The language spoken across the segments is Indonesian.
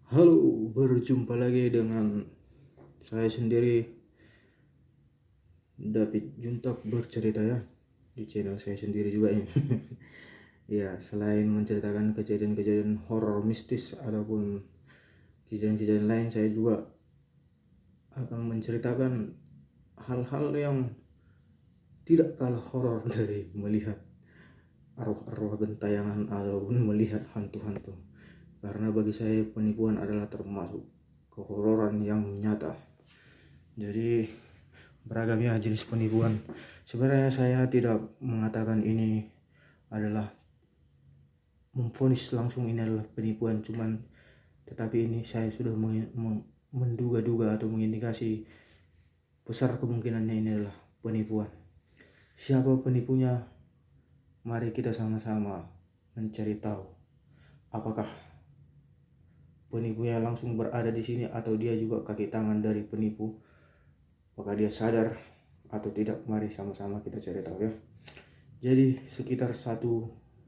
Halo, berjumpa lagi dengan saya sendiri, David Juntak bercerita ya, di channel saya sendiri juga ini. Ya, selain menceritakan kejadian-kejadian horor mistis ataupun kejadian-kejadian lain, saya juga akan menceritakan hal-hal yang tidak kalah horor dari melihat arwah-arwah gentayangan ataupun melihat hantu-hantu. Karena bagi saya penipuan adalah termasuk kehororan yang nyata. Jadi beragamnya jenis penipuan. Sebenarnya saya tidak mengatakan ini adalah memvonis langsung ini adalah penipuan, tetapi ini saya sudah menduga-duga atau mengindikasi besar kemungkinannya ini adalah penipuan. Siapa penipunya? Mari kita sama-sama mencari tahu. Apakah penipunya langsung berada di sini atau dia juga kaki tangan dari penipu? Apakah dia sadar atau tidak? Mari sama-sama kita cari tahu ya. Jadi sekitar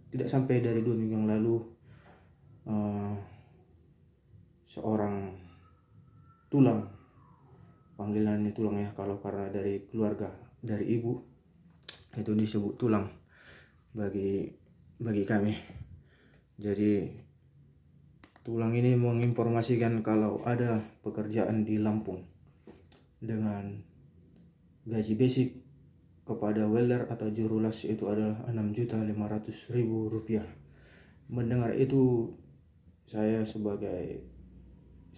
tidak sampai dari 2 minggu yang lalu, seorang tulang, panggilannya tulang ya, kalau karena dari keluarga, dari ibu itu disebut tulang bagi kami. Jadi tulang ini menginformasikan kalau ada pekerjaan di Lampung dengan gaji basic kepada welder atau juru las itu adalah 6.500.000 rupiah. Mendengar itu, saya sebagai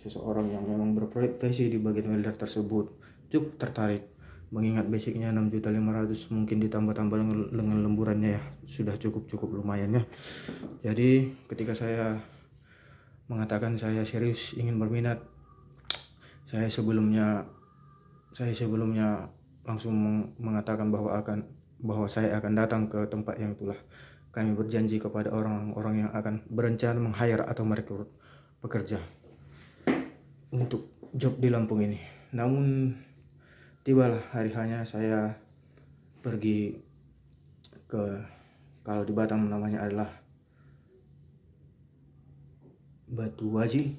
seseorang yang memang berprofesi di bagian welder tersebut cukup tertarik, mengingat basicnya 6.500.000, mungkin ditambah-tambah dengan lemburannya ya sudah cukup lumayan ya. Jadi ketika saya mengatakan saya serius ingin berminat, saya sebelumnya langsung mengatakan bahwa saya akan datang ke tempat yang itulah. Kami berjanji kepada orang-orang yang akan berencana meng-hire atau merekrut pekerja untuk job di Lampung ini. Namun tibalah hari hanya saya pergi ke, kalau di Batam namanya adalah Batu Haji.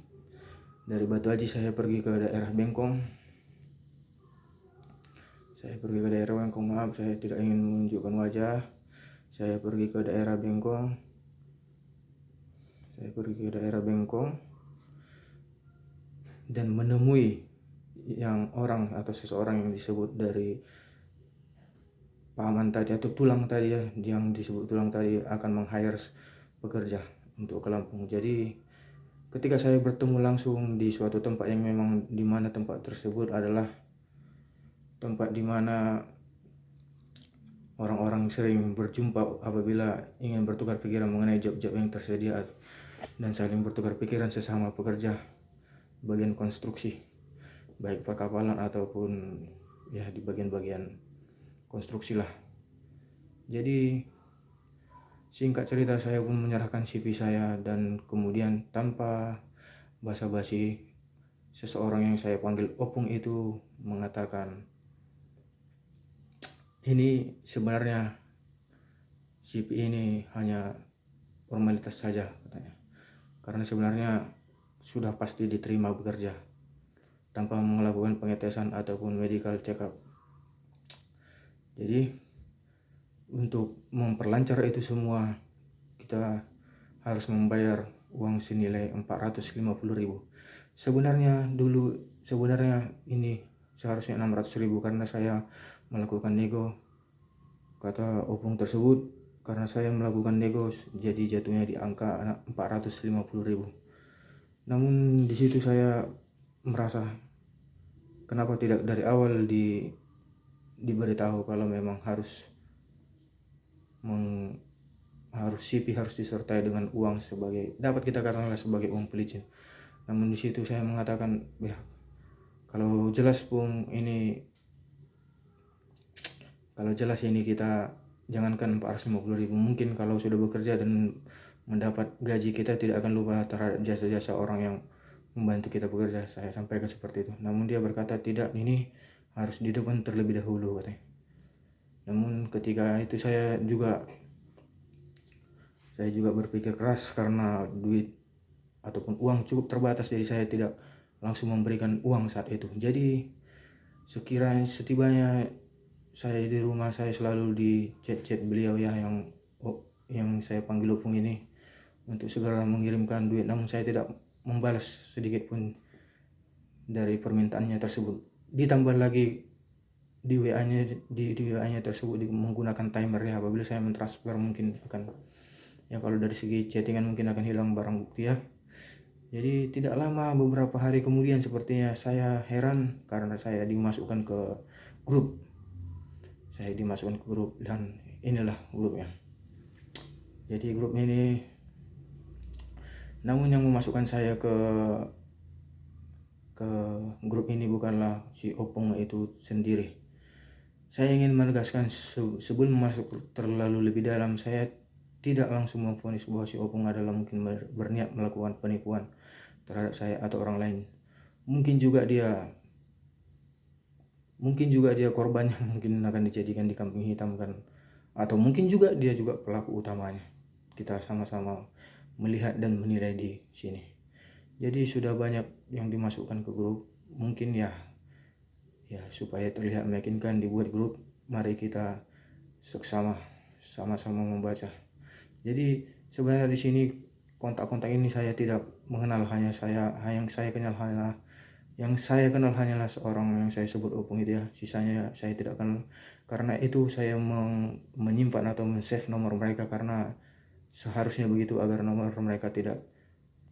Dari Batu Haji saya pergi ke daerah Bengkong. Maaf, saya tidak ingin menunjukkan wajah. Saya pergi ke daerah Bengkong dan menemui orang atau seseorang yang disebut dari paman tadi atau tulang tadi ya, yang disebut tulang tadi akan meng-hire pekerja untuk ke Lampung. Jadi ketika saya bertemu langsung di suatu tempat yang memang di mana tempat tersebut adalah tempat di mana orang-orang sering berjumpa apabila ingin bertukar pikiran mengenai job-job yang tersedia dan saling bertukar pikiran sesama pekerja bagian konstruksi, baik perkapalan ataupun ya di bagian-bagian konstruksi lah. Jadi singkat cerita, saya pun menyerahkan CV saya dan kemudian tanpa basa-basi seseorang yang saya panggil Opung itu mengatakan, ini sebenarnya CV ini hanya formalitas saja katanya, karena sebenarnya sudah pasti diterima bekerja tanpa melakukan pengetesan ataupun medical check up. Jadi untuk memperlancar itu semua, kita harus membayar uang senilai 450.000. Sebenarnya ini seharusnya 600.000 karena saya melakukan nego, kata Opung tersebut. Karena saya melakukan nego, jadi jatuhnya di angka 450.000. Namun di situ saya merasa kenapa tidak dari awal diberitahu kalau memang harus CV harus disertai dengan uang dapat kita katakanlah sebagai uang pelicin. Namun di situ saya mengatakan, ya kalau jelas ini kita jangankan 450.000, mungkin kalau sudah bekerja dan mendapat gaji, kita tidak akan lupa terhadap jasa-jasa orang yang membantu kita bekerja. Saya sampaikan seperti itu. Namun dia berkata tidak, ini harus di depan terlebih dahulu katanya. Namun ketika itu saya juga berpikir keras karena duit ataupun uang cukup terbatas, jadi saya tidak langsung memberikan uang saat itu. Jadi setibanya saya di rumah, saya selalu di chat beliau ya, yang saya panggil opung ini, untuk segera mengirimkan duit, namun saya tidak membalas sedikit pun dari permintaannya tersebut. Ditambah lagi di WA-nya tersebut menggunakan timer ya, apabila saya mentransfer mungkin akan, ya kalau dari segi chattingan mungkin akan hilang barang bukti ya. Jadi tidak lama, beberapa hari kemudian sepertinya saya heran karena saya dimasukkan ke grup. Dan inilah grupnya. Jadi grup ini, namun yang memasukkan saya ke grup ini bukanlah si opung itu sendiri. Saya ingin menegaskan sebelum masuk terlalu lebih dalam, saya tidak langsung memvonis bahwa si opung adalah mungkin berniat melakukan penipuan terhadap saya atau orang lain. Mungkin juga dia korbannya mungkin akan dijadikan di kambing hitam kan, atau mungkin juga dia juga pelaku utamanya. Kita sama-sama melihat dan menilai di sini. Jadi sudah banyak yang dimasukkan ke grup, mungkin ya supaya terlihat meyakinkan dibuat grup. Mari kita sama-sama membaca. Jadi sebenarnya di sini kontak-kontak ini saya tidak mengenal, yang saya kenal hanyalah seorang yang saya sebut opung itu ya. Sisanya saya tidak kenal. Karena itu saya menyimpan atau men-save nomor mereka, karena seharusnya begitu agar nomor mereka tidak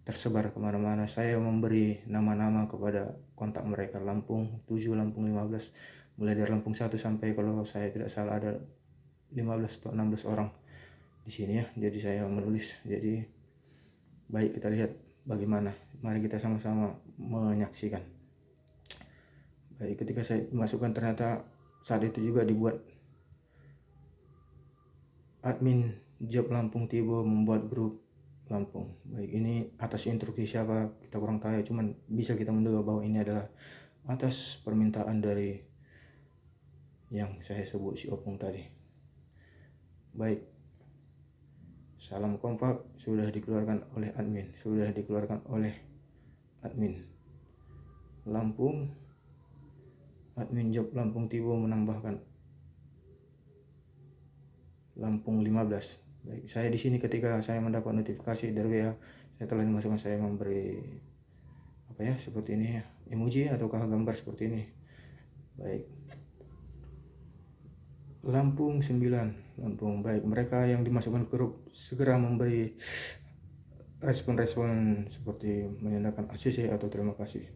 tersebar kemana-mana. Saya memberi nama-nama kepada kontak mereka, Lampung 7, Lampung 15, mulai dari Lampung 1 sampai kalau saya tidak salah ada 15 atau 16 orang di sini ya. Jadi saya menulis. Jadi baik, kita lihat bagaimana. Mari kita sama-sama menyaksikan. Baik, ketika saya masukkan, ternyata saat itu juga dibuat admin job Lampung Tibo membuat grup Lampung. Baik, ini atas instruksi siapa kita kurang tahu ya, cuman bisa kita menduga bahwa ini adalah atas permintaan dari yang saya sebut si opung tadi. Baik, salam kompak sudah dikeluarkan oleh admin Lampung. Admin job Lampung Tibo menambahkan Lampung 15. Baik, saya di sini ketika saya mendapat notifikasi dari WA, saya telah dimasukkan, saya memberi seperti ini ya, emoji ataukah gambar seperti ini. Baik, Lampung 9, Lampung. Baik, mereka yang dimasukkan ke grup segera memberi respon seperti menyatakan ACC atau terima kasih.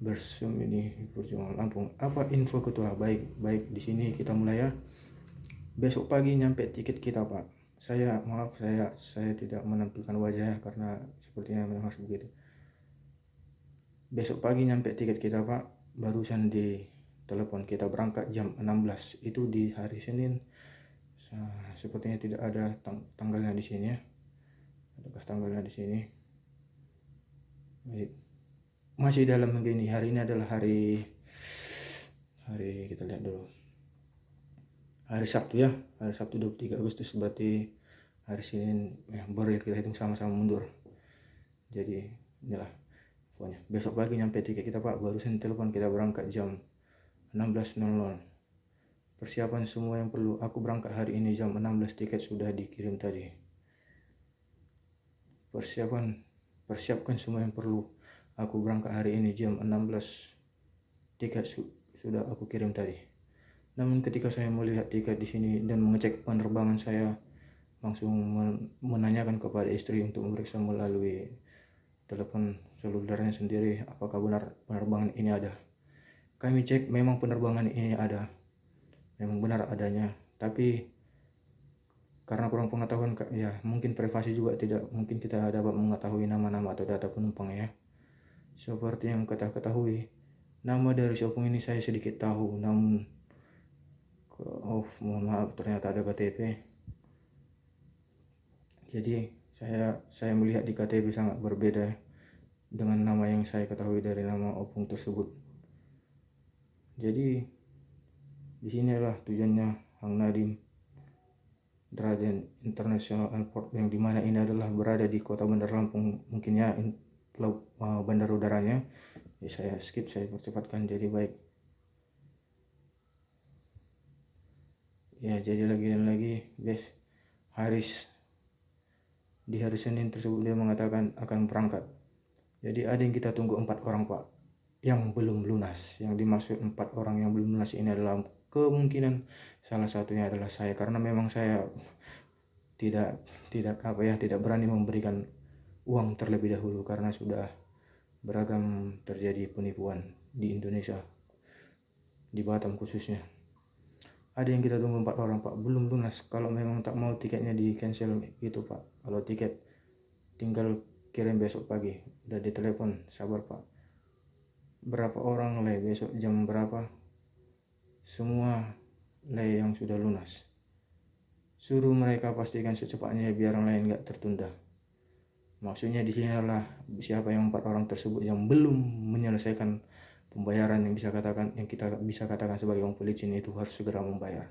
Bersum ini perjuangan Lampung. Apa info ketua? Baik, di sini kita mulai ya. Besok pagi nyampe tiket kita, Pak. Saya tidak menampilkan wajah karena sepertinya memang harus begitu. Besok pagi nyampe tiket kita, Pak. Barusan di telepon, kita berangkat jam 16. Itu di hari Senin. Sepertinya tidak ada tanggalnya di sini ya. Adakah tanggalnya di sini? Baik. Masih dalam begini. Hari ini adalah hari kita lihat dulu. Hari Sabtu ya, hari Sabtu 23 Agustus, berarti hari Senin baru kita hitung sama-sama mundur. Jadi inilah pokoknya. Besok pagi nyampe tiket kita, Pak. Barusan telepon, kita berangkat jam 16.00. Persiapan semua yang perlu. Aku berangkat hari ini jam 16, tiket sudah dikirim tadi. Persiapkan semua yang perlu. Aku berangkat hari ini jam 16, tiket sudah aku kirim tadi. Namun ketika saya melihat tiket di sini dan mengecek penerbangan, saya langsung menanyakan kepada istri untuk memeriksa melalui telepon selulernya sendiri apakah benar penerbangan ini ada. Kami cek, memang penerbangan ini ada, memang benar adanya, tapi karena kurang pengetahuan ya, mungkin privasi juga tidak mungkin kita dapat mengetahui nama-nama atau data penumpang ya. Seperti yang kita ketahui, nama dari si opung ini saya sedikit tahu, namun mohon maaf, ternyata ada KTP. Jadi saya melihat di KTP sangat berbeda dengan nama yang saya ketahui dari nama opung tersebut. Jadi di sini adalah tujuannya Hang Nadim Draden International Airport, yang dimana ini adalah berada di kota Bandar Lampung. Mungkin ya bandar udaranya ya, saya skip, saya percepatkan jadi baik. Ya, jadi lagi dan lagi guys, di hari Senin tersebut dia mengatakan akan berangkat. Jadi ada yang kita tunggu 4 orang Pak, yang belum lunas. Yang dimaksud 4 orang yang belum lunas ini adalah kemungkinan salah satunya adalah saya, karena memang saya tidak berani memberikan uang terlebih dahulu karena sudah beragam terjadi penipuan di Indonesia, di Batam khususnya. Ada yang kita tunggu 4 orang Pak, belum lunas. Kalau memang tak mau tiketnya di cancel gitu Pak. Kalau tiket tinggal kirim besok pagi. Udah ditelepon, sabar Pak. Berapa orang besok jam berapa? Semua yang sudah lunas. Suruh mereka pastikan secepatnya biar yang lain gak tertunda. Maksudnya di sini adalah siapa yang 4 orang tersebut yang belum menyelesaikan pembayaran, yang kita bisa katakan sebagai orang pelicin, itu harus segera membayar.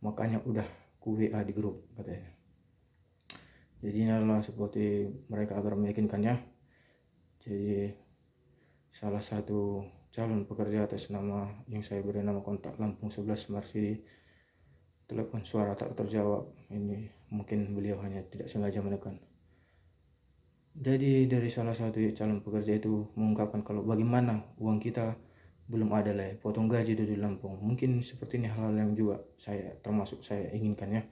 Makanya udah WA di grup katanya. Jadi ini adalah seperti mereka agar meyakinkannya. Jadi salah satu calon pekerja atas nama yang saya beri nama kontak Lampung 11 Marsidi, telepon suara tak terjawab. Ini mungkin beliau hanya tidak sengaja menekan. Jadi dari salah satu calon pekerja itu mengungkapkan kalau bagaimana uang kita belum ada potong gaji dulu di Lampung. Mungkin seperti ini hal-hal yang juga termasuk saya inginkan ya.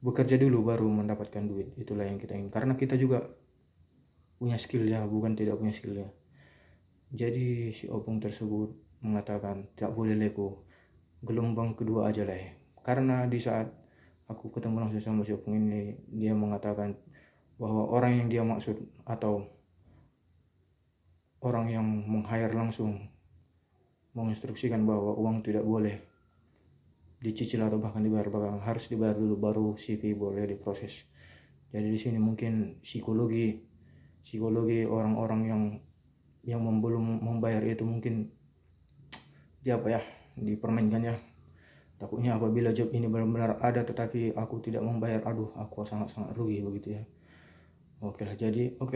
Bekerja dulu baru mendapatkan duit, itulah yang kita ingin. Karena kita juga punya skill ya, bukan tidak punya skill ya. Jadi si opung tersebut mengatakan tidak boleh leko, gelombang kedua aja Karena di saat aku ketemu langsung sama si opung ini, dia mengatakan bahwa orang yang dia maksud atau orang yang meng-hire langsung menginstruksikan bahwa uang tidak boleh dicicil atau bahkan dibayar, bahkan harus dibayar dulu baru CV boleh diproses. Jadi di sini mungkin psikologi orang-orang yang belum membayar itu mungkin dipermainkannya. Takutnya apabila job ini benar-benar ada tetapi aku tidak membayar, aduh aku sangat-sangat rugi begitu ya. Oke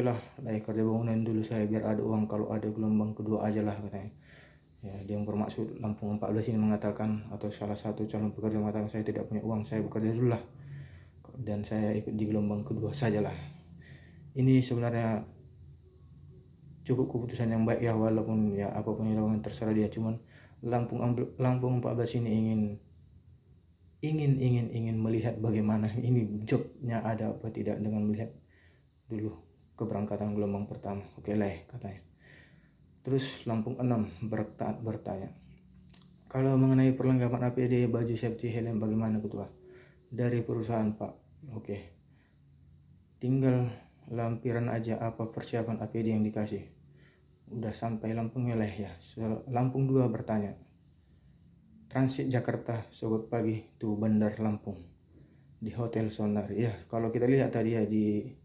lah, kerja bangunan dulu saya biar ada uang, kalau ada gelombang kedua aja lah katanya. Ya, dia yang bermaksud Lampung 14 ini mengatakan, atau salah satu calon pekerja mengatakan, saya tidak punya uang, saya bekerja dulu lah dan saya ikut di gelombang kedua sajalah. Ini sebenarnya cukup keputusan yang baik ya, walaupun ya apapun yang dilakukan terserah dia. Cuman Lampung 14 ini ingin melihat bagaimana ini jobnya ada apa tidak dengan melihat dulu keberangkatan gelombang pertama. Oke lah katanya. Terus Lampung 6 bertanya, kalau mengenai perlengkapan APD, baju safety, helm bagaimana ketua? Dari perusahaan Pak. Oke. Tinggal lampiran aja apa persiapan APD yang dikasih. Udah sampai Lampung ya. Lampung 2 bertanya, transit Jakarta Sogot pagi tuh Bandar Lampung di Hotel Sonar. Ya, kalau kita lihat tadi ya di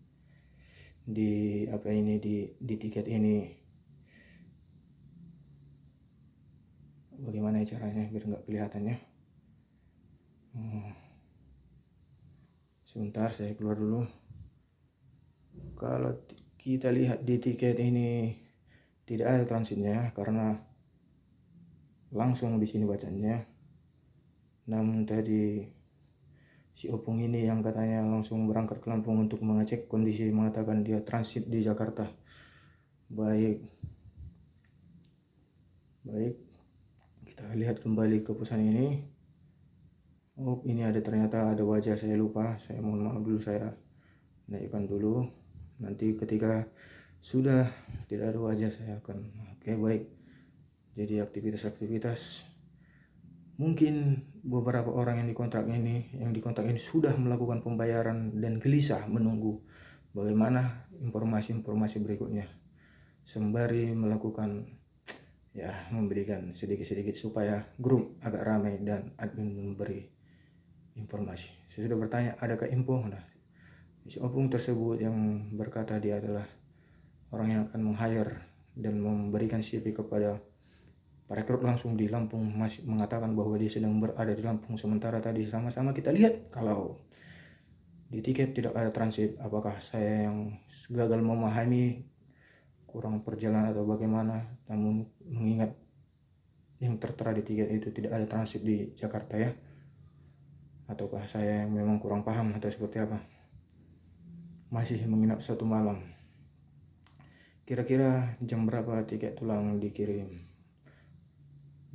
tiket ini, bagaimana caranya biar nggak kelihatan ya. Sebentar saya keluar dulu. Kalau kita lihat di tiket ini tidak ada transitnya karena langsung di sini bacanya. Namun tadi si opung ini yang katanya langsung berangkat ke Lampung untuk mengecek kondisi mengatakan dia transit di Jakarta. Baik, kita lihat kembali ke pesan ini. Oh, ini ternyata ada wajah, saya lupa, saya mohon maaf dulu, saya naikkan dulu. Nanti ketika sudah tidak ada wajah saya akan baik. Jadi aktivitas mungkin beberapa orang yang dikontrak ini sudah melakukan pembayaran dan gelisah menunggu bagaimana informasi berikutnya, sembari melakukan memberikan sedikit-sedikit supaya grup agak ramai dan admin memberi informasi. Saya sudah bertanya adakah info. Si opung tersebut yang berkata dia adalah orang yang akan meng-hire dan memberikan CV kepada perekrut langsung di Lampung, masih mengatakan bahwa dia sedang berada di Lampung. Sementara tadi sama-sama kita lihat kalau Di tiket tidak ada transit. Apakah saya yang gagal memahami, kurang perjalanan atau bagaimana? Namun mengingat yang tertera di tiket itu tidak ada transit di Jakarta ya. Ataukah saya yang memang kurang paham atau seperti apa? Masih menginap 1 malam. Kira-kira jam berapa tiket pulang dikirim?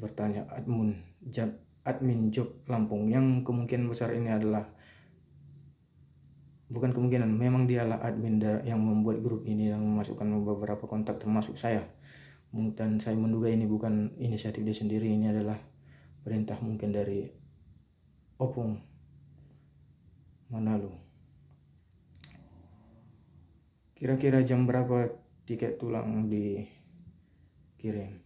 Bertanya admin job Lampung, yang kemungkinan besar ini adalah, bukan kemungkinan, memang dialah admin yang membuat grup ini dan memasukkan beberapa kontak termasuk saya. Dan saya menduga ini bukan inisiatif dia sendiri, ini adalah perintah mungkin dari Opung Manado. Kira-kira jam berapa tiket tulang dikirim?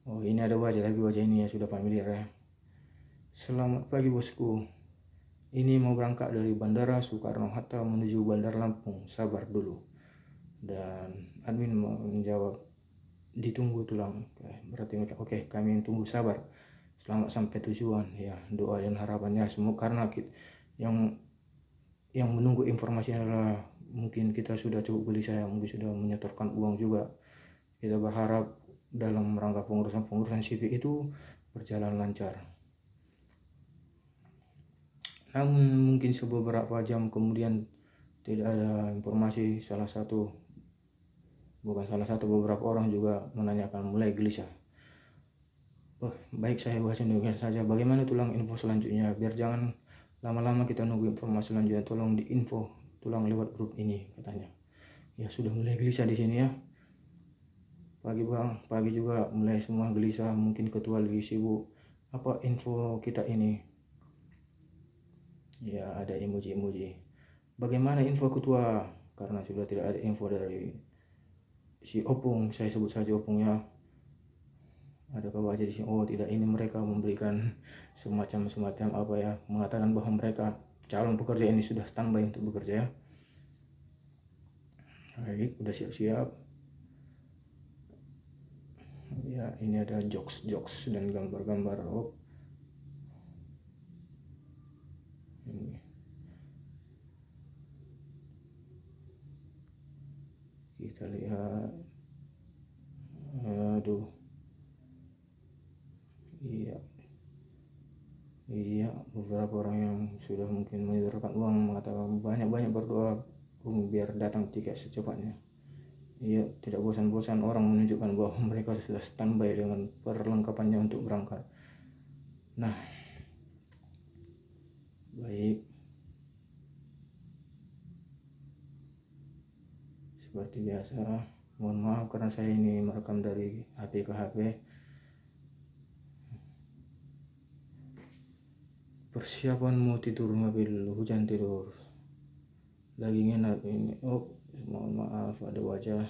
Oh, ini ada wajah, tapi wajah ini ya sudah familiar ya. Selamat pagi bosku, ini mau berangkat dari Bandara Soekarno-Hatta menuju Bandar Lampung, sabar dulu. Dan admin menjawab, ditunggu tulang. Berarti oke, kami tunggu, sabar, selamat sampai tujuan ya. Doa dan harapannya semua, karena yang menunggu informasi adalah mungkin kita sudah cukup gelisah ya, mungkin sudah menyetorkan uang juga. Kita berharap dalam rangka pengurusan CV itu berjalan lancar. Namun mungkin beberapa jam kemudian tidak ada informasi. Beberapa orang juga menanyakan, mulai gelisah. Baik, saya bahas Indonesia saja. Bagaimana tulang info selanjutnya? Biar jangan lama-lama kita nunggu informasi selanjutnya, tolong diinfo tulang lewat grup ini, katanya. Ya sudah mulai gelisah di sini ya. Pagi juga mulai semua gelisah, mungkin ketua lagi sibuk. Apa info kita ini? Ya ada emoji. Bagaimana info ketua? Karena sudah tidak ada info dari si Opung, saya sebut saja Opung ya. Ada kabar aja di sini. Oh tidak, ini mereka memberikan semacam apa ya, mengatakan bahwa mereka calon pekerja ini sudah standby untuk bekerja ya. Baik, udah siap-siap. Ya, ini ada jokes dan gambar-gambar. Oh, ini kita lihat. Aduh, iya, beberapa orang yang sudah mungkin menyetorkan uang mengatakan banyak berdoa biar datang tiket secepatnya. Iya, tidak bosan-bosan orang menunjukkan bahwa mereka sudah standby dengan perlengkapannya untuk berangkat. Nah, baik, seperti biasa, mohon maaf karena saya ini merekam dari HP ke HP. Persiapan mau tidur, mobil hujan tidur lagi nginap ini. Oh, mohon maaf, ada wajah.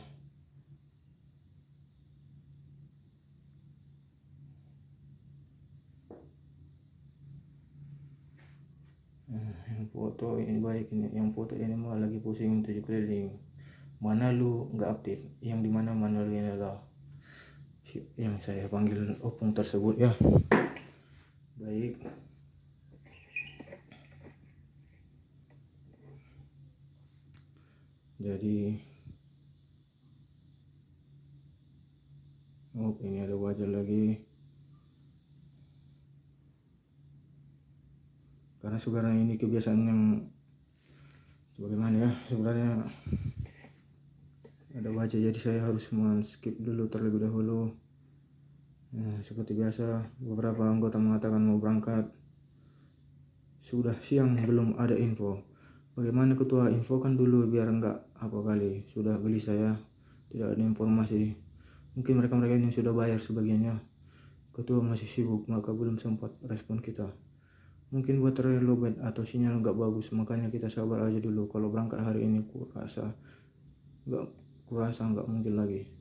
Yang foto ini baik, ini yang foto ini malah lagi pusing 7 keliling. Mana lu nggak aktif, yang dimana mana lu ini adalah yang saya panggil Opung tersebut ya. Baik, jadi ini ada wajah lagi, karena sebenarnya ini kebiasaan yang bagaimana ya, sebenarnya ada wajah, jadi saya harus skip dulu terlebih dahulu. Nah, seperti biasa, beberapa anggota mengatakan mau berangkat. Sudah siang belum ada info. Bagaimana ketua, infokan dulu biar enggak apa kali. Sudah gelisah ya, tidak ada informasi. Mungkin mereka ini sudah bayar sebagiannya. Ketua masih sibuk, maka belum sempat respon kita. Mungkin buat lowbat atau sinyal nggak bagus, makanya kita sabar aja dulu. Kalau berangkat hari ini kurasa nggak mungkin lagi.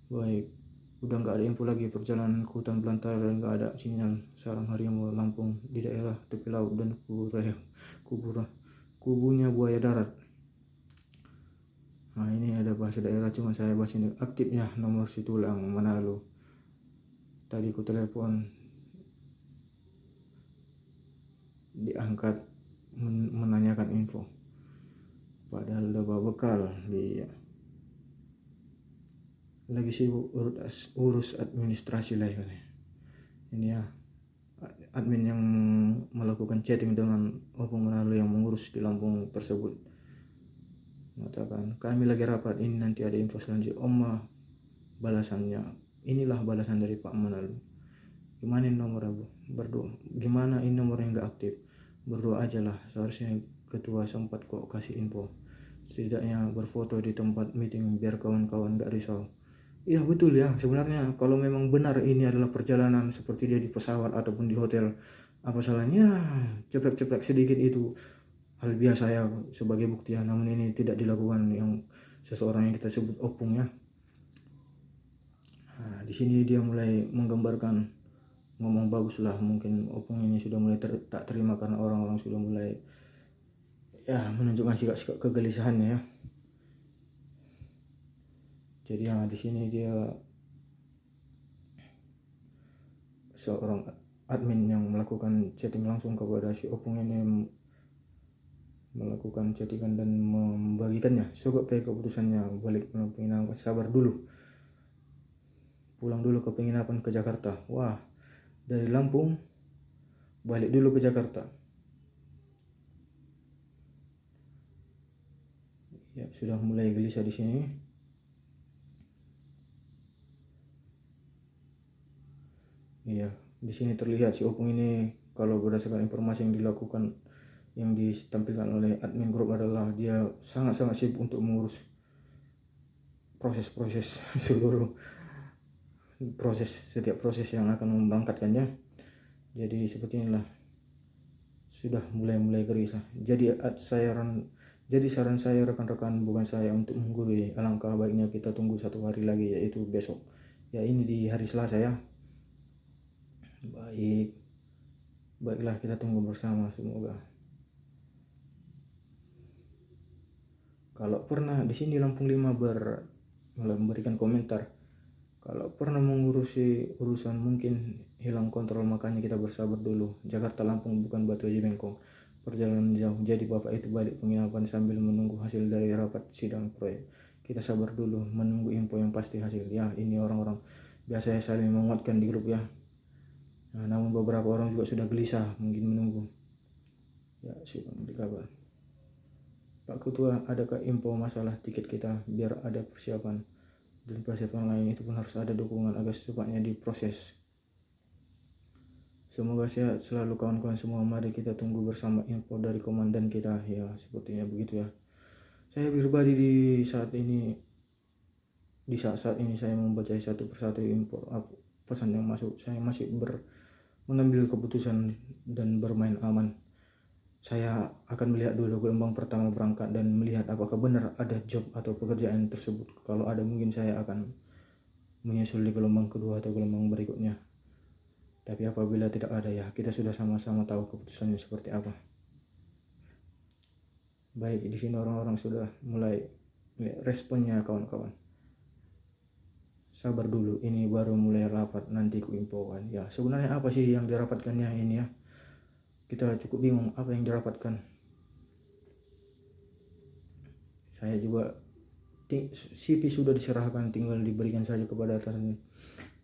Baik, udah nggak ada info lagi. Perjalanan ke hutan belantara dan nggak ada sinyal. Sarang harimau Lampung di daerah tepi laut dan kubunya buaya darat. Nah, ini ada bahasa daerah, cuma saya bahas ini. Aktifnya nomor si tulang Manado. Tadi ku telepon diangkat menanyakan info, padahal udah bawa bekal. Dia lagi sibuk urus administrasi lah ya. Ini ya admin yang melakukan chatting dengan Opung Lalu yang mengurus di Lampung tersebut mengatakan, kami lagi rapat, ini nanti ada info selanjutnya. Balasannya, inilah balasan dari Pak Manalo. Gimana ini nomor Abu? Berdoa. Gimana ini nomornya nggak aktif? Berdoa aja lah. Seharusnya ketua sempat kok kasih info. Setidaknya berfoto di tempat meeting biar kawan-kawan nggak risau. Iya betul ya. Sebenarnya kalau memang benar ini adalah perjalanan seperti dia di pesawat ataupun di hotel, apa salahnya ceplek-ceplek sedikit itu hal biasa ya sebagai bukti ya. Namun ini tidak dilakukan yang seseorang yang kita sebut Opung ya. Nah, di sini dia mulai menggambarkan, ngomong bagus lah, mungkin Opung ini sudah mulai tak terima karena orang-orang sudah mulai ya menunjukkan sikap kegelisahannya ya. Jadi ya di sini dia seorang admin yang melakukan chatting langsung kepada si Opung ini, melakukan chattingan dan membagikannya. Sogok keputusannya balik penginapan, sabar dulu, pulang dulu ke penginapan ke Jakarta. Wah, dari Lampung balik dulu ke Jakarta. Ya sudah mulai gelisah di sini. Iya, di sini terlihat si Opung ini kalau berdasarkan informasi yang dilakukan, yang ditampilkan oleh admin grup adalah dia sangat-sangat sibuk untuk mengurus proses-proses seluruh setiap proses yang akan memberangkatkannya. Jadi seperti inilah, sudah mulai gelisah. Jadi saran saya rekan-rekan, bukan saya untuk menggurui, alangkah baiknya kita tunggu 1 hari lagi, yaitu besok. Ya ini di hari Selasa ya. Baiklah kita tunggu bersama, semoga. Kalau pernah di sini Lampung 5 memberikan komentar, kalau pernah mengurusi urusan mungkin hilang kontrol, makanya kita bersabar dulu. Jakarta Lampung bukan Batu Haji Bengkong, perjalanan jauh. Jadi bapak itu balik penginapan sambil menunggu hasil dari rapat sidang proyek. Kita sabar dulu menunggu info yang pasti hasil. Ya ini orang-orang biasanya saling menguatkan di grup ya. Nah, namun beberapa orang juga sudah gelisah mungkin menunggu. Ya sudah memberi kabar. Pak Ketua, adakah info masalah tiket kita biar ada persiapan? Dan persiapan lain itu pun harus ada dukungan agar secepatnya diproses. Semoga sehat selalu kawan-kawan semua. Mari kita tunggu bersama info dari komandan kita. Ya sepertinya begitu ya. Saya pribadi di saat ini saya membaca satu persatu info pesan yang masuk. Saya masih mengambil keputusan dan bermain aman. Saya akan melihat dulu gelombang pertama berangkat dan melihat apakah benar ada job atau pekerjaan tersebut. Kalau ada mungkin saya akan menyusul di gelombang kedua atau gelombang berikutnya. Tapi apabila tidak ada ya kita sudah sama-sama tahu keputusannya seperti apa. Baik, di sini orang-orang sudah mulai responnya kawan-kawan. Sabar dulu, ini baru mulai rapat, nanti kuinfokan. Ya sebenarnya apa sih yang dirapatkannya ini ya? Kita cukup bingung apa yang dirapatkan. Saya juga CV sudah diserahkan, tinggal diberikan saja kepada atasan.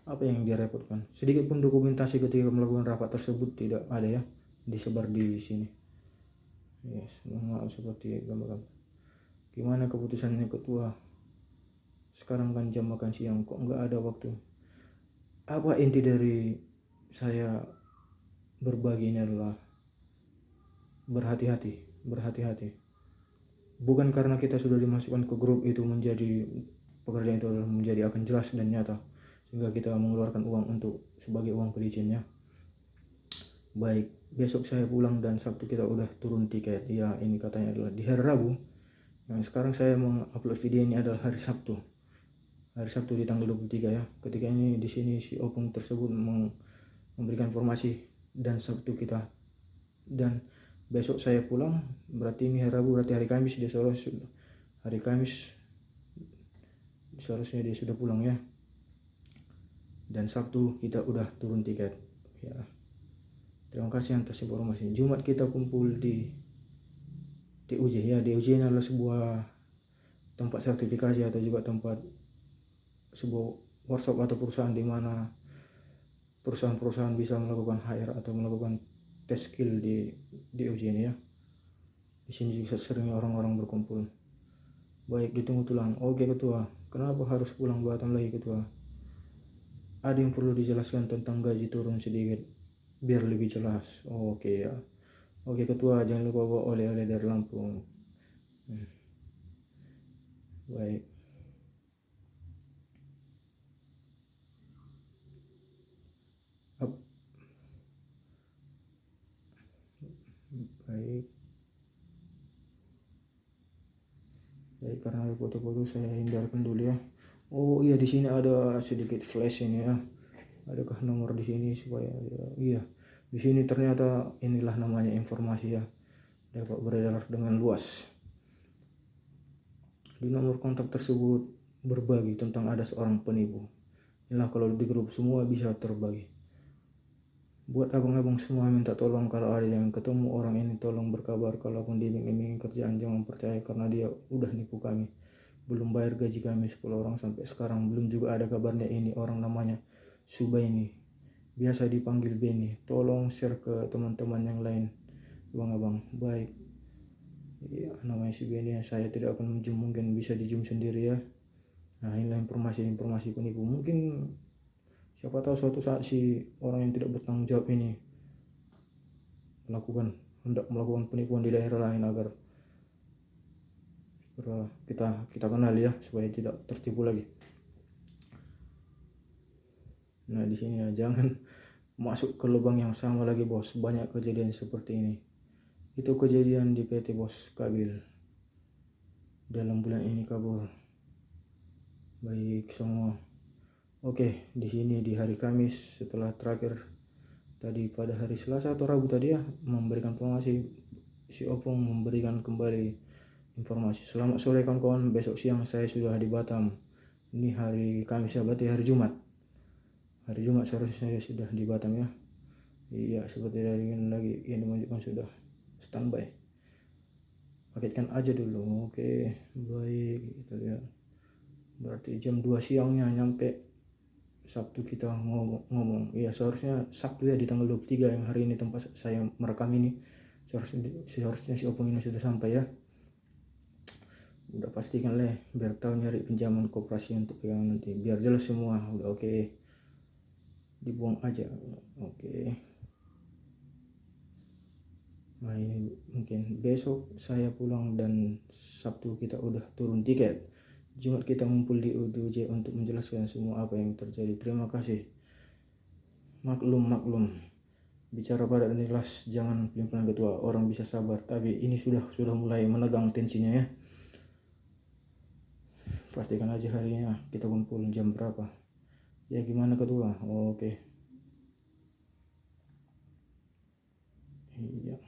Apa yang direpotkan? Sedikit pun dokumentasi ketika melakukan rapat tersebut tidak ada ya, disebar di sini. Yes, maaf seperti gambaran. Gimana keputusannya ketua? Sekarang kan jam makan siang, kok nggak ada waktu? Apa inti dari saya berbagi ini adalah berhati-hati. Bukan karena kita sudah dimasukkan ke grup itu menjadi pekerjaan itu adalah menjadi akan jelas dan nyata, sehingga kita mengeluarkan uang untuk sebagai uang pelicinnya. Baik, besok saya pulang dan Sabtu kita udah turun tiket. Ya ini katanya adalah di hari Rabu. Yang sekarang saya mengupload video ini adalah hari Sabtu di tanggal 23 ya. Ketika ini di sini si Opung tersebut memberikan informasi dan Sabtu kita, dan besok saya pulang, berarti ini hari Rabu, berarti hari Kamis dia seharusnya dia sudah pulang ya. Dan Sabtu kita udah turun tiket ya. Terima kasih atas informasi. Jumat kita kumpul di DUJ ya. DUJ ini adalah sebuah tempat sertifikasi atau juga tempat sebuah workshop atau perusahaan di mana perusahaan-perusahaan bisa melakukan hire atau melakukan tes skill di DUJ ini ya. Di sini juga sering orang-orang berkumpul. Baik, ditunggu tulang. Oke ketua, kenapa harus pulang Batam lagi ketua? Ada yang perlu dijelaskan tentang gaji turun sedikit biar lebih jelas. Oke ya. Oke ketua, jangan lupa bawa oleh-oleh dari Lampung. Baik. Baik. Baik, karena ada foto-foto saya hindarkan dulu ya. Oh iya, di sini ada sedikit flash ini ya. Adakah nomor di sini supaya ya, iya. Di sini ternyata inilah namanya informasi ya. Dapat beredar dengan luas. Di nomor kontak tersebut berbagi tentang ada seorang penipu. Inilah kalau di grup semua bisa terbagi. Buat abang-abang semua minta tolong kalau ada yang ketemu orang ini tolong berkabar. Kalaupun dia ingin kerjaan jangan percaya karena dia udah nipu kami. Belum bayar gaji kami 10 orang sampai sekarang. Belum juga ada kabarnya ini orang namanya Subaini. Biasa dipanggil Beni. Tolong share ke teman-teman yang lain. Abang-abang baik. Ya, namanya si Beni ya. Saya tidak akan menjum, mungkin bisa dijum sendiri ya. Nah inilah informasi-informasi penipu. Mungkin siapa tahu suatu saat si orang yang tidak bertanggung jawab ini hendak melakukan penipuan di daerah lain agar kita kenal ya supaya tidak tertipu lagi. Nah di sini ya, jangan masuk ke lubang yang sama lagi bos. Banyak kejadian seperti ini. Itu kejadian di PT Bos Kabil dalam bulan ini kabur. Baik semua. Oke, di sini di hari Kamis setelah terakhir tadi pada hari Selasa atau Rabu tadi ya memberikan informasi, si Opung memberikan kembali informasi. Selamat sore kawan-kawan, besok siang saya sudah di Batam. Ini hari Kamis ya, berarti hari Jumat. Hari Jumat seharusnya saya sudah di Batam ya. Iya, seperti dari ini lagi ini menunjukkan sudah standby. Paketkan aja dulu. Oke, baik kita lihat. Berarti jam 2 siangnya nyampe. Sabtu kita ngomong. Iya, seharusnya Sabtu ya di tanggal 23 yang hari ini tempat saya merekam ini. Seharusnya si Opung ini sudah sampai ya. Udah pastikan lah biar tahu nyari pinjaman koperasi untuk pegangan nanti. Biar jelas semua. Udah oke. Dibuang aja. Oke. Nah ini mungkin besok saya pulang dan Sabtu kita udah turun tiket. Jumat kita ngumpul di UDJ untuk menjelaskan semua apa yang terjadi. Terima kasih. Maklum. Bicara pada jelas jangan pelin-pelan ketua. Orang bisa sabar. Tapi ini sudah mulai menegang tensinya ya. Pastikan aja harinya kita kumpul jam berapa. Ya gimana ketua? Oke. Iya.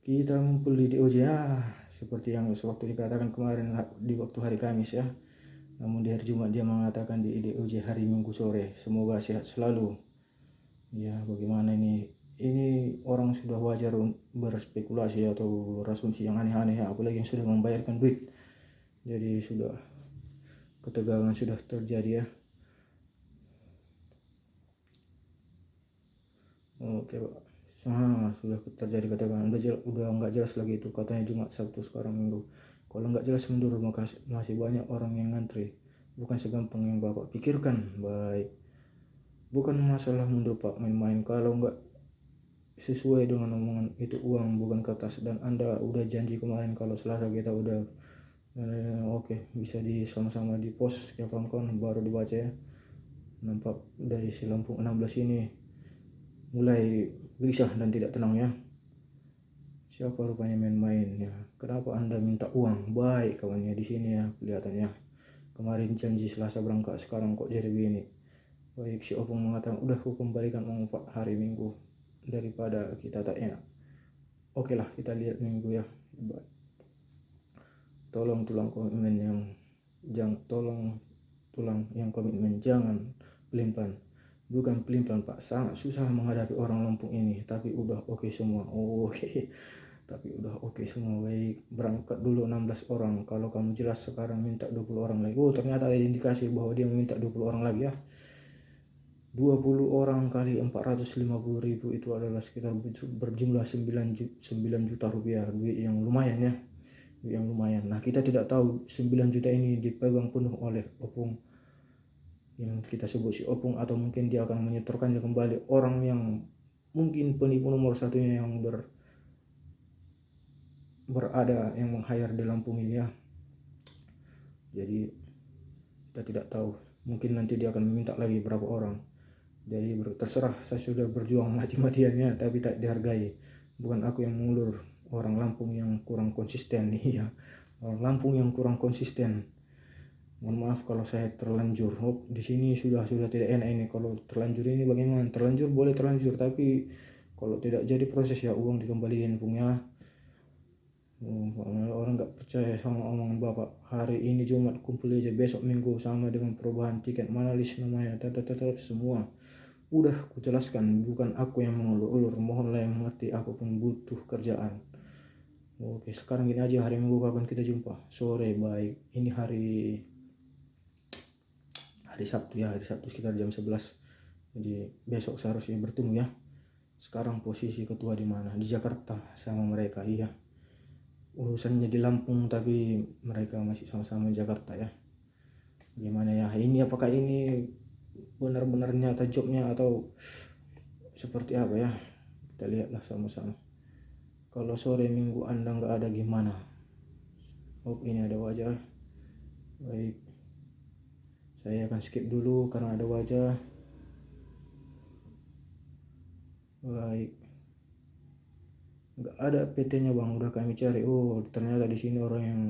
Kita ngumpul di DOJ ya, seperti yang sewaktu dikatakan kemarin di waktu hari Kamis ya. Namun di hari Jumat dia mengatakan di DOJ hari Minggu sore. Semoga sehat selalu. Ya bagaimana ini? Ini orang sudah wajar berspekulasi atau berasumsi yang aneh-aneh ya, apalagi yang sudah membayarkan duit. Jadi sudah ketegangan sudah terjadi ya. Oke Pak. Sudah terjadi ketegangan. Udah nggak jelas lagi itu katanya Jumat Sabtu sekarang Minggu. Kalau nggak jelas mundur maka masih banyak orang yang ngantri. Bukan segampang yang Bapak pikirkan. Baik. Bukan masalah mundur Pak main-main. Kalau nggak sesuai dengan omongan itu uang bukan kertas. Dan Anda udah janji kemarin kalau Selasa kita udah oke bisa sama-sama di post ya kawan-kawan baru dibaca ya. Nampak dari si Lampung 16 ini mulai gelisah dan tidak tenang ya. Siapa rupanya main-main ya. Kenapa Anda minta uang? Baik kawannya di sini ya kelihatannya. Kemarin janji Selasa berangkat, sekarang kok jadi begini. Baik, si Opung mengatakan udah aku kembalikan uang Pak hari Minggu daripada kita tak enak. Oke lah kita lihat Minggu ya. Tolong tulang komitmen yang komitmen jangan pelin-pelan. Bukan pelin-pelan Pak, sangat susah menghadapi orang Lampung ini, tapi udah oke semua. Oh, oke. Tapi udah oke semua. Baik, berangkat dulu 16 orang. Kalau kamu jelas sekarang minta 20 orang lagi. Oh, ternyata ada indikasi bahwa dia meminta 20 orang lagi ya. 20 orang kali 450.000 itu adalah sekitar berjumlah 9 juta rupiah. Duit yang lumayan ya. Duit yang lumayan. Nah, kita tidak tahu 9 juta ini dipegang penuh oleh Opung, yang kita sebut si Opung, atau mungkin dia akan menyetorkannya kembali orang yang mungkin penipu nomor satunya yang berada, yang meng-hire di Lampung ini ya. Jadi kita tidak tahu, mungkin nanti dia akan meminta lagi berapa orang. Jadi terserah, saya sudah berjuang mati-matiannya tapi tak dihargai. Bukan aku yang mengulur, orang Lampung yang kurang konsisten. Iya, orang Lampung yang kurang konsisten. Mohon maaf kalau saya terlanjur. Oh, di sini sudah tidak enak ini. Kalau terlanjur ini bagaimana? Terlanjur boleh terlanjur, tapi kalau tidak jadi proses ya uang dikembalikan punya. Orang nggak percaya sama omongan bapak. Hari ini Jumat kumpul aja, besok Minggu sama dengan perubahan tiket, mana list namanya, tetap semua. Udah ku jelaskan, bukan aku yang mengulur-ulur. Mohonlah yang mengerti, aku pun butuh kerjaan. Oke, sekarang gini aja, hari Minggu kapan kita jumpa? Sore, baik. Ini hari Sabtu ya, hari Sabtu sekitar jam 11. Jadi besok seharusnya bertemu ya. Sekarang posisi ketua di mana? Di Jakarta sama mereka, iya. Urusannya di Lampung tapi mereka masih sama-sama di Jakarta ya. Gimana ya? Ini apakah ini benar-benar nyata jobnya atau seperti apa ya? Kita lihatlah sama-sama. Kalau sore Minggu Anda nggak ada gimana? Oh, ini ada wajah. Baik. Saya akan skip dulu karena ada wajah. Baik. Nggak ada PT-nya bang, udah kami cari. Oh, ternyata di sini orang yang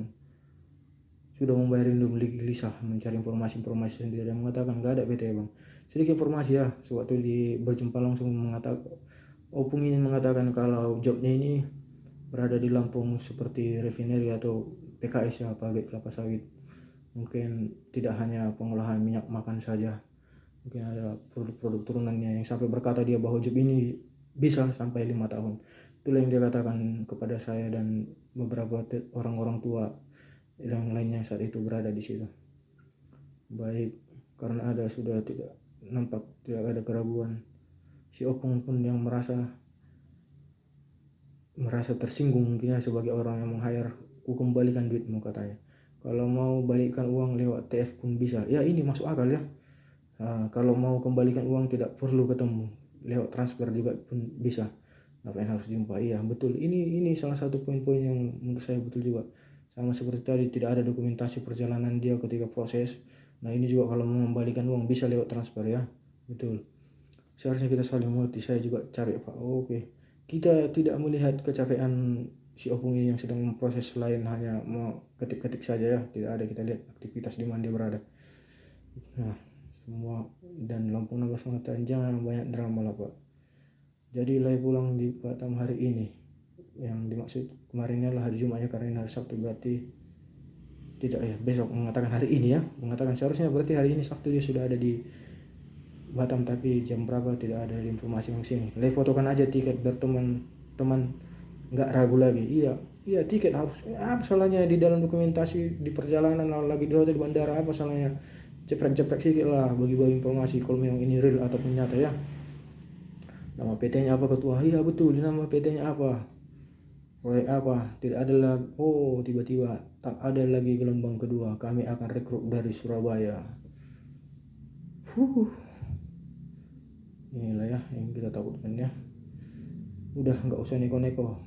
sudah membayar Indom gelisah mencari informasi sendiri dan mengatakan nggak ada PT bang. Sedikit informasi ya, sewaktu berjumpa langsung mengatakan, Opung ini mengatakan kalau jobnya ini berada di Lampung seperti refinery atau PKS ya, pabrik kelapa sawit. Mungkin tidak hanya pengolahan minyak makan saja, mungkin ada produk-produk turunannya, yang sampai berkata dia bahwa job ini bisa sampai 5 tahun. Itulah yang dia katakan kepada saya dan beberapa orang-orang tua yang lainnya saat itu berada di situ. Baik, karena sudah tidak nampak, tidak ada keraguan. Si Opung pun yang merasa tersinggung mungkin ya, sebagai orang yang meng-hire. Ku kembalikan duitmu katanya. Kalau mau balikan uang lewat TF pun bisa. Ya, ini masuk akal ya. Kalau mau kembalikan uang tidak perlu ketemu, lewat transfer juga pun bisa. Ngapain harus jumpa? Iya betul, ini salah satu poin-poin yang menurut saya betul juga. Sama seperti tadi, tidak ada dokumentasi perjalanan dia ketika proses. Nah ini juga kalau mau mengembalikan uang bisa lewat transfer ya. Betul, seharusnya kita saling mengerti. Saya juga cari Pak. Oke, kita tidak melihat kecapean si Opung ini yang sedang memproses, selain hanya mau ketik-ketik saja ya. Tidak ada kita lihat aktivitas di mana dia berada. Nah semua, dan Lampung Nagas mengatakan jangan banyak drama lah Pak. Jadi lagi pulang di Batam hari ini. Yang dimaksud kemarinnya lah hari Jumatnya, karena ini hari Sabtu, berarti tidak ya, besok mengatakan hari ini ya. Mengatakan seharusnya berarti hari ini Sabtu dia sudah ada di Batam, tapi jam berapa tidak ada informasi yang sini. Lagi fotokan aja tiket berteman-teman, nggak ragu lagi. Iya tiket harus. Apa salahnya di dalam dokumentasi di perjalanan, lagi di hotel bandara, apa salahnya ceprek-ceprek sedikit lah, bagi-bagi informasi kalau memang ini real ataupun nyata ya. Nama PT-nya apa ketua? Iya betul, nama PT-nya apa? Proyek apa? Tidak ada lagi. Oh, tiba-tiba tak ada lagi gelombang kedua. Kami akan rekrut dari Surabaya. Inilah ya yang kita takutkan ya. Udah nggak usah neko-neko.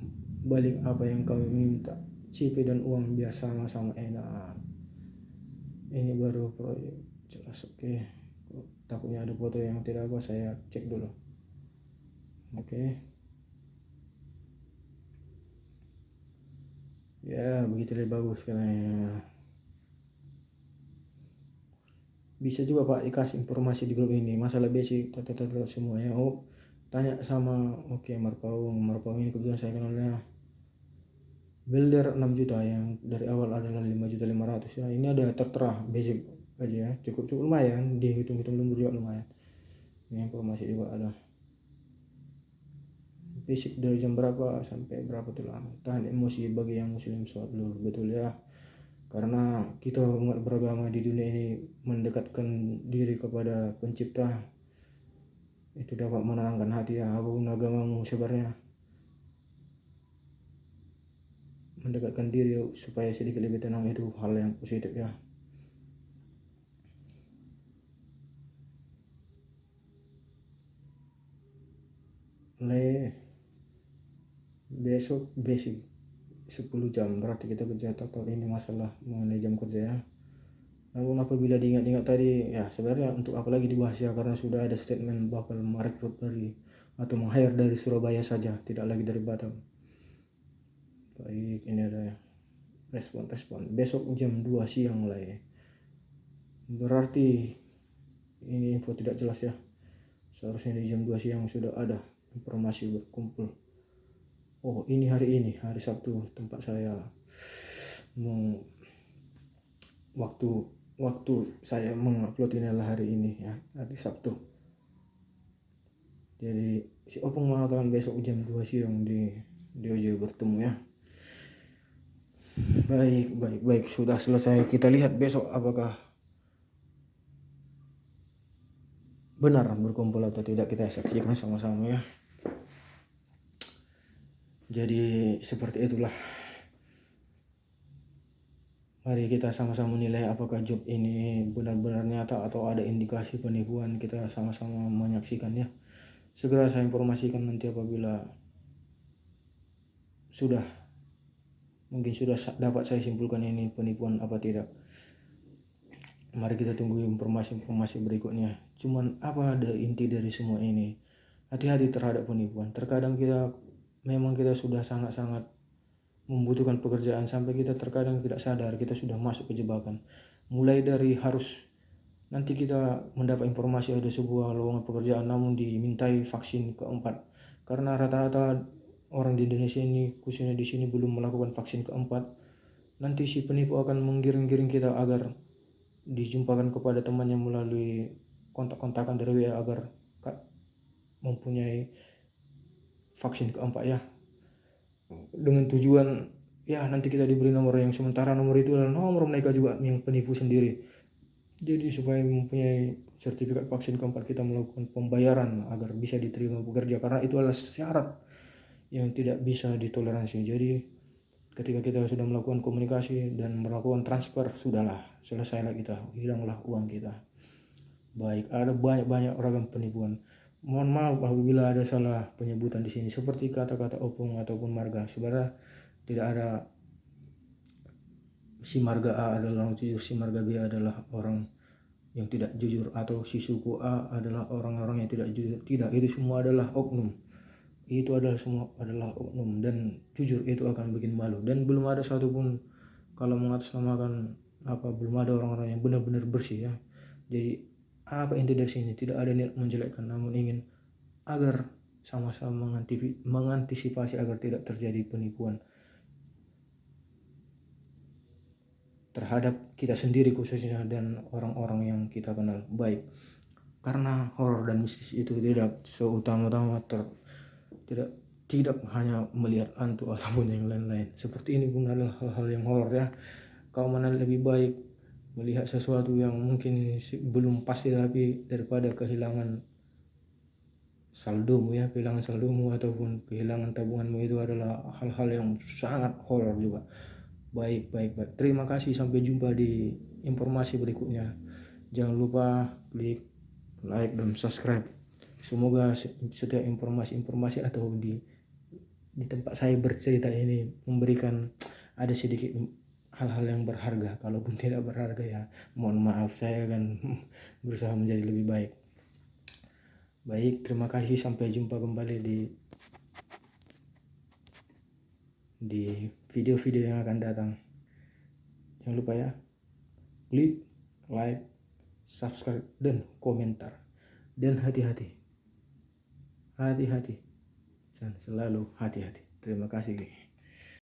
Balik apa yang kami minta. CP dan uang biar sama-sama enak. Ini baru proyek. Jelas oke. Takutnya ada foto yang tidak apa, saya cek dulu. Oke. Ya begitu lebih bagus karena bisa juga Pak dikasih informasi di grup ini masalah basic semuanya. Oh, tanya sama Marpau ini kebetulan saya kenalnya builder 6 juta, yang dari awal adalah 5.500.000 ya. Ini ada tertera basic aja ya, cukup lumayan, dihitung-hitung lembur juga lumayan. Ini informasi juga ada basic dari jam berapa sampai berapa tuh lama. Tahan emosi bagi yang muslim, sholat dulu, betul ya. Karena kita umat beragama di dunia ini mendekatkan diri kepada pencipta, itu dapat menenangkan hati ya. Apapun agamamu sebenarnya, mendekatkan diri supaya sedikit lebih tenang itu hal yang positif ya. Besok basic 10 jam berarti kita kerja total. Ini masalah mengenai jam kerja ya. Namun apabila diingat-ingat tadi ya, sebenarnya untuk apa lagi dibahas ya, karena sudah ada statement bakal merekrut dari atau meng-hire dari Surabaya saja, tidak lagi dari Batam. Baik, ini ada respon besok jam 2 siang lah ya. Berarti ini info tidak jelas ya. Seharusnya di jam 2 siang sudah ada informasi berkumpul. Oh, ini hari Sabtu, tempat saya waktu saya mengupload ini adalah hari ini ya, hari Sabtu. Jadi si Opung mengatakan besok jam 2 siang di Ojo bertemu ya. Baik, sudah selesai. Kita lihat besok apakah benar berkumpul atau tidak, kita saksikan sama-sama ya. Jadi seperti itulah. Mari kita sama-sama menilai apakah job ini benar-benar nyata atau ada indikasi penipuan. Kita sama-sama menyaksikan ya. Segera saya informasikan nanti apabila mungkin sudah dapat saya simpulkan ini penipuan apa tidak. Mari kita tunggu informasi berikutnya. Cuman apa dari inti dari semua ini? Hati-hati terhadap penipuan. Terkadang kita sudah sangat-sangat membutuhkan pekerjaan sampai kita terkadang tidak sadar kita sudah masuk ke jebakan. Mulai dari harus nanti kita mendapat informasi ada sebuah lowongan pekerjaan namun dimintai vaksin keempat. Karena rata-rata orang di Indonesia ini, khususnya di sini, belum melakukan vaksin keempat. Nanti si penipu akan menggiring-giring kita agar dijumpakan kepada temannya melalui kontak-kontakan dari WA agar mempunyai vaksin keempat ya. Dengan tujuan ya nanti kita diberi nomor yang sementara nomor itu adalah nomor mereka juga yang penipu sendiri. Jadi supaya mempunyai sertifikat vaksin keempat kita melakukan pembayaran agar bisa diterima bekerja, karena itu adalah syarat yang tidak bisa ditoleransi. Jadi ketika kita sudah melakukan komunikasi dan melakukan transfer, sudahlah, selesailah kita, hilanglah uang kita. Baik, ada banyak ragam penipuan. Mohon maaf apabila ada salah penyebutan di sini seperti kata-kata Opung ataupun marga. Sebenarnya tidak ada si marga A adalah jujur, si marga B adalah orang yang tidak jujur, atau si suku A adalah orang-orang yang tidak jujur. Tidak, itu semua adalah oknum. Semua adalah oknum, dan jujur itu akan bikin malu. Dan belum ada satupun, kalau mengatasnamakan belum ada orang-orang yang benar-benar bersih ya. Jadi apa inti dari sini? Tidak ada niat menjelekkan, namun ingin agar sama-sama mengantisipasi agar tidak terjadi penipuan terhadap kita sendiri khususnya dan orang-orang yang kita kenal baik. Karena horor dan mistis itu tidak seutama-utama tidak hanya melihat hantu ataupun yang lain-lain. Seperti ini pun adalah hal-hal yang horor ya. Kau mana lebih baik melihat sesuatu yang mungkin belum pasti, tapi daripada kehilangan saldomu ataupun kehilangan tabunganmu, itu adalah hal-hal yang sangat horor juga. Baik. Terima kasih, sampai jumpa di informasi berikutnya. Jangan lupa klik like dan subscribe. Semoga setiap informasi atau di tempat saya bercerita ini memberikan ada sedikit hal-hal yang berharga. Kalaupun tidak berharga ya mohon maaf, saya akan berusaha menjadi lebih baik. Baik, terima kasih, sampai jumpa kembali di video-video yang akan datang. Jangan lupa ya, klik like, subscribe, dan komentar. Dan hati-hati dan selalu hati-hati. Terima kasih.